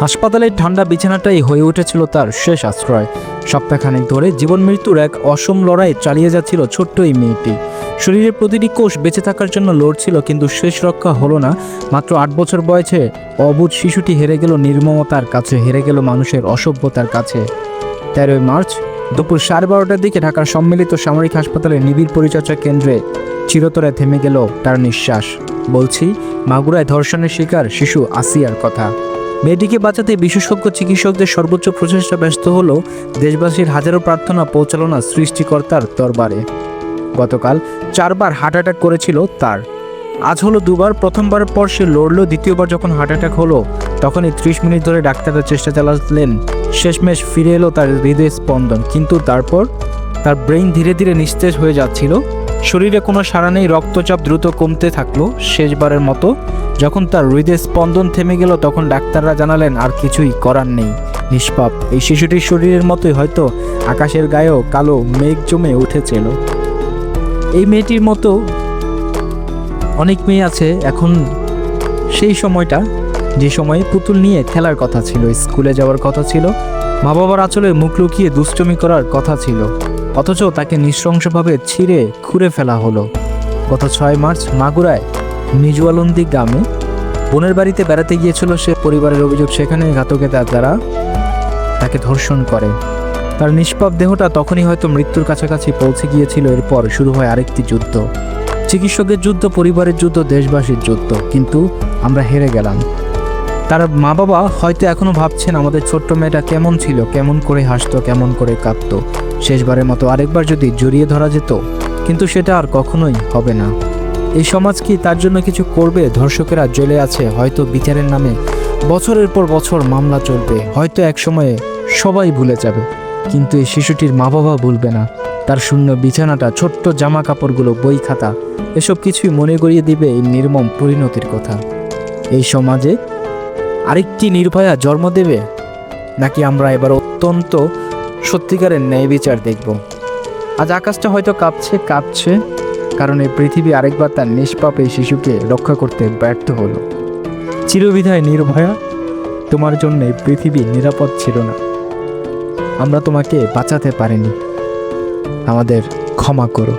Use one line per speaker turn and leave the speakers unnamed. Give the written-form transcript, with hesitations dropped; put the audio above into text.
হাসপাতালের ঠান্ডা বিছানাটাই হয়ে উঠেছিল তার শেষ আশ্রয়। সপ্তাহখানেক ধরে জীবন মৃত্যুর এক অসম লড়াই চালিয়ে যাচ্ছিল ছোট্ট এই মেয়েটি। শরীরের প্রতিটি কোষ বেঁচে থাকার জন্য লড়ছিল, কিন্তু শেষ রক্ষা হলো না। মাত্র 8 বছর বয়সে অবুঝ শিশুটি হেরে গেল নির্মমতার কাছে, হেরে গেল মানুষের অসভ্যতার কাছে। 13 মার্চ দুপুর 12:30টার দিকে ঢাকার সম্মিলিত সামরিক হাসপাতালের নিবিড় পরিচর্যা কেন্দ্রে চিরতরে থেমে গেল তার নিঃশ্বাস। বলছি মাগুরায় ধর্ষণের শিকার শিশু আসিয়ার কথা। মেয়েটিকে বাঁচাতে বিশেষজ্ঞ চিকিৎসকদের সর্বোচ্চ প্রচেষ্টা ব্যস্ত হলো, দেশবাসীর হাজারো প্রার্থনা পৌঁছালো না সৃষ্টিকর্তার দরবারে। গতকাল 4 বার হার্ট অ্যাটাক করেছিল তার, আজ হলো 2 বার। প্রথমবারের পর সে লড়লো, দ্বিতীয়বার যখন হার্ট অ্যাটাক হলো তখনই 30 মিনিট ধরে ডাক্তাররা চেষ্টা চালালেন। শেষমেশ ফিরে এলো তার হৃদয় স্পন্দন, কিন্তু তারপর তার ব্রেইন ধীরে ধীরে নিস্তেজ হয়ে যাচ্ছিল। শরীরে কোনো সাড়া নেই, রক্তচাপ দ্রুত কমতে থাকলো। শেষবারের মতো যখন তার হৃদয় স্পন্দন থেমে গেল তখন ডাক্তাররা জানালেন আর কিছুই করার নেই, নিষ্পাপ। এই শিশুটির শরীরের মতোই হয়তো আকাশের গায়েও কালো মেঘ জমে উঠেছিল। এই মেয়েটির মতো অনেক মেয়ে আছে এখন। সেই সময়টা যে সময়ে পুতুল নিয়ে খেলার কথা ছিল, স্কুলে যাওয়ার কথা ছিল, মা বাবার আঁচলে মুখ লুকিয়ে দুষ্টুমি করার কথা ছিল, অথচ তাকে নৃশংসভাবে ছিঁড়ে খুঁড়ে ফেলা হলো। গত 6 মার্চ মাগুরায় মিজুয়ালন্দি গ্রামে বোনের বাড়িতে বেড়াতে গিয়েছিল সে। পরিবারের অভিযোগ সেখানে ঘাতকের দ্বারা তাকে ধর্ষণ করে। তার নিষ্পাপ দেহটা তখনই হয়তো মৃত্যুর কাছাকাছি পৌঁছে গিয়েছিল। এরপর শুরু হয় আরেকটি যুদ্ধ, চিকিৎসকের যুদ্ধ, পরিবারের যুদ্ধ, দেশবাসীর যুদ্ধ। কিন্তু আমরা হেরে গেলাম। তার মা বাবা হয়তো এখনো ভাবছেন আমাদের ছোট্ট মেয়েটা কেমন ছিল, কেমন করে হাসতো, কেমন করে কাঁদতো। শেষবারের মতো আরেকবার যদি জড়িয়ে ধরা যেত, কিন্তু সেটা আর কখনোই হবে না। এই সমাজ কি তার জন্য কিছু করবে? ধর্ষকেরা জেলে আছে, হয়তো বিচারের নামে বছরের পর বছর মামলা চলবে, হয়তো এক সময়ে সবাই ভুলে যাবে, কিন্তু এই শিশুটির মা বাবা ভুলবে না। তার শূন্য বিছানাটা, ছোট্ট জামা কাপড়গুলো, বই খাতা, এসব কিছুই মনে করিয়ে দিবে এই নির্মম পরিণতির কথা। এই সমাজে আরেকটি নির্ভয়া জন্ম দেবে, নাকি আমরা এবার অত্যন্ত সত্যিকারের ন্যায় বিচার দেখব? আজ আকাশটা হয়তো কাঁপছে, কারণ এই পৃথিবী আরেকবার তার নিষ্পাপ এই শিশুকে রক্ষা করতে ব্যর্থ হলো। চিরবিদায় নির্ভয়া, তোমার জন্য এই পৃথিবী নিরাপদ ছিল না। আমরা তোমাকে বাঁচাতে পারিনি, আমাদের ক্ষমা করো।